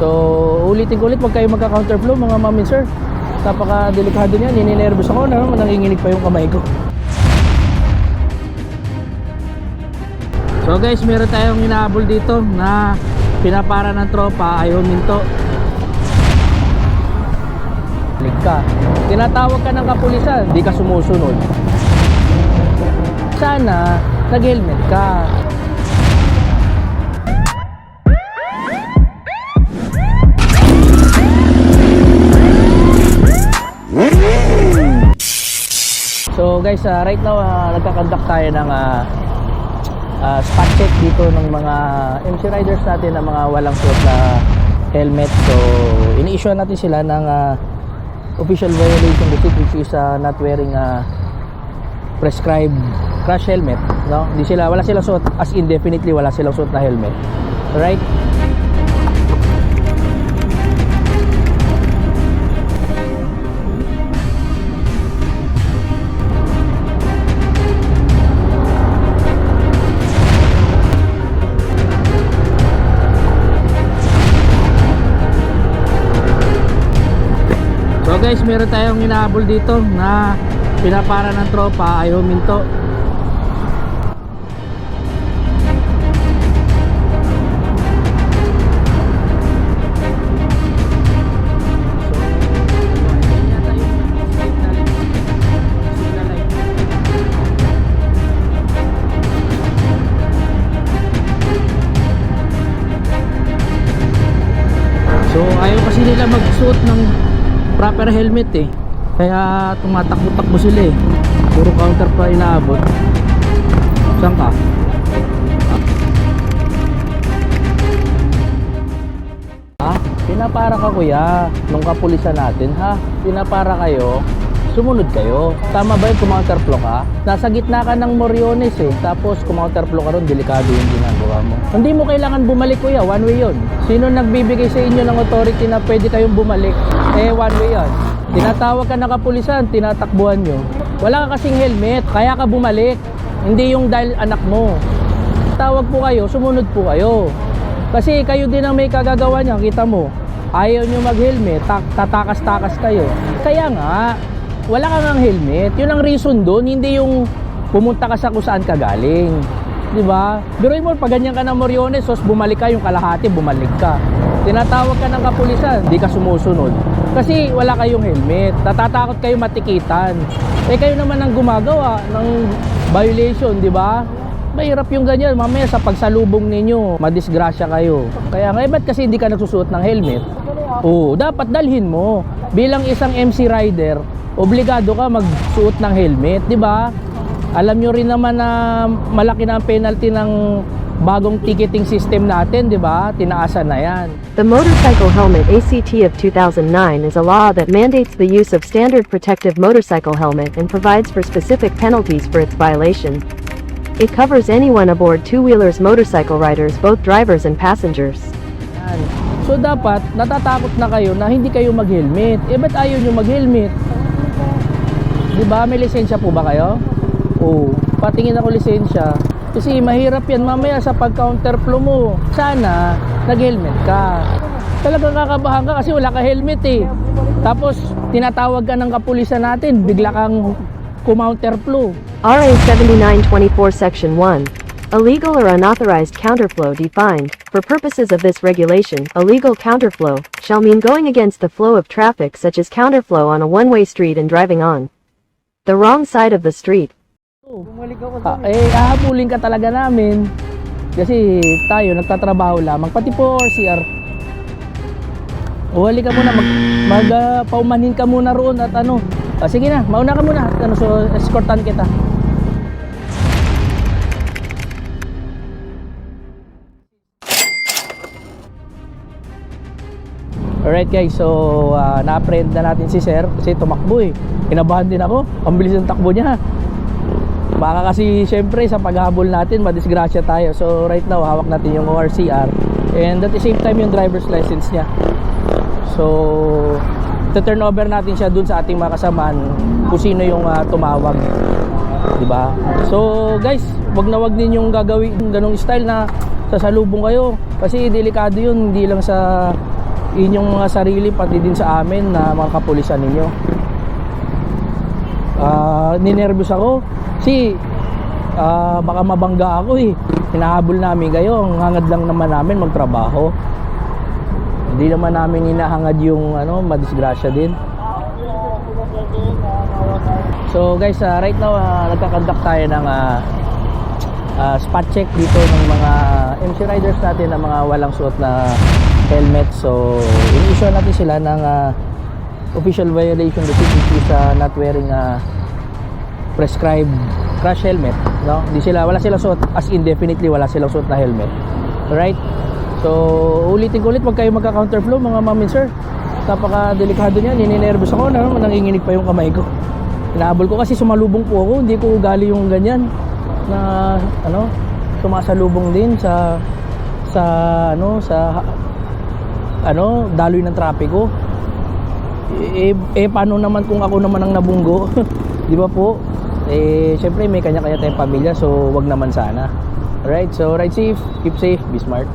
So ulitin ko ulit, wag kayo magka-counterflow mga ma'am and sir. Napaka-delikado niyan, nininervous ako na nanginginig pa yung kamay ko. So guys, meron tayong hinahabol dito na pinapara ng tropa, ayaw minto. Lig ka. Tinatawag ka ng kapulisan, di ka sumusunod. Sana nag-helmet ka. So guys, right now nagkakandak tayo ng spot check dito ng mga MC riders natin na mga walang suot na helmet. So ini-issue natin sila ng official violation receipt, which is not wearing prescribed crash helmet, no? Wala silang suot, as indefinitely wala silang suot na helmet. Alright? So guys, meron tayong hinahabol dito na pinapara ng tropa, ayaw minto. So ayaw kasi nila magsuot ng proper helmet eh, kaya tumatakbo-takbo sila eh, puro counter pa inaabot. Saan ka? Ha? Pinapara ka kuya nung kapulisan natin ha, pinapara kayo, sumunod kayo. Tama ba yung kumounterflow ka? Nasa gitna ka ng Moriones eh, tapos kumounterflow ka ron, delikado yung ginagawa mo. Hindi mo kailangan bumalik kuya, one way yun. Sino nagbibigay sa inyo ng authority na pwede kayong bumalik? Eh one way yan. Tinatawag ka ng kapulisan, tinatakbuhan nyo. Wala ka kasing helmet, kaya ka bumalik. Hindi yung dahil anak mo. Tawag po kayo, sumunod po kayo. Kasi kayo din ang may kagagawa niya, kita mo. Ayaw nyo mag-helmet, tatakas-takas kayo. Kaya nga, wala ka ng helmet. Yun ang reason doon, hindi yung pumunta ka sa kung saan ka galing. Diba? Biruin mo, pag ganyan ka ng Moriones, sos bumalik ka, yung kalahati, bumalik ka. Tinatawag ka ng kapulisan, di ka sumusunod. Kasi wala kayong helmet, natatakot kayo matikitan. Eh kayo naman ang gumagawa ng violation, di ba? Mahirap yung ganyan, mamaya sa pagsalubong ninyo, madisgrasya kayo. Kaya nga, ba't kasi hindi ka nagsusuot ng helmet? Oo, dapat dalhin mo. Bilang isang MC rider, obligado ka magsuot ng helmet, di ba? Alam nyo rin naman na malaki na ang penalty ng bagong ticketing system natin, di ba? Tinaasan na yan. The Motorcycle Helmet ACT of 2009 is a law that mandates the use of standard protective motorcycle helmet and provides for specific penalties for its violation. It covers anyone aboard two-wheelers, motorcycle riders, both drivers and passengers. Yan. So dapat, natatakot na kayo na hindi kayo mag-helmet. Eh ba't ayaw nyo mag-helmet? Di ba? May lisensya po ba kayo? Oo, patingin ako lisensya. Kasi mahirap yan mamaya sa pag-counterflow mo. Sana nag-helmet ka. Talagang kakabahan ka kasi wala ka helmet eh. Tapos tinatawag ka ng kapulisan natin, bigla kang kumounterflow. RA 7924 Section 1. Illegal or unauthorized counterflow defined. For purposes of this regulation, illegal counterflow shall mean going against the flow of traffic, such as counterflow on a one-way street and driving on the wrong side of the street. Hahabulin ka talaga namin kasi tayo nagtatrabaho lamang, pati po RCR. Huli ka muna, paumanhin ka muna roon at ano. Sige na, mauna ka muna at so escortan kita. Alright guys, so na-apprehend na natin si sir kasi tumakbo eh. Kinabahan din ako, ang bilis ng takbo niya. Baka kasi syempre sa paghabol natin madisgrasya tayo. So right now hawak natin yung ORCR and at the same time yung driver's license niya. So turn over natin siya dun sa ating mga kasamaan kung sino yung tumawag, diba? So guys, wag ninyong gagawin ganong style na sasalubong kayo kasi delikado yun, hindi lang sa inyong mga sarili pati din sa amin na mga kapulisan ninyo. Ninervyos ako kasi baka mabangga ako eh. Hinahabol namin kayo, ang hangad lang naman namin magtrabaho. Hindi naman namin hinahangad yung madisgrasya din. So guys, right now nagkakandak tayo ng spot check dito ng mga MC riders natin na mga walang suot na helmet. So in-issue natin sila ng official violation receipt, which is not wearing prescribed crash helmet, no? Wala silang suot, as indefinitely wala silang suot na helmet. Alright? So ulitin ko ulit, wag kayo magka-counterflow mga ma'am and sir. Napaka-delikado niyan, nininervous ako, nanginginig pa yung kamay ko. Hinahabol ko kasi sumalubong po ako, hindi ko ugali yung ganyan na sumasalubong din sa daloy ng trapiko. Paano naman kung ako naman ang nabunggo? Di ba po? Syempre may kanya-kanya tayong pamilya, so wag naman sana. Alright, so ride safe, keep safe, be smart.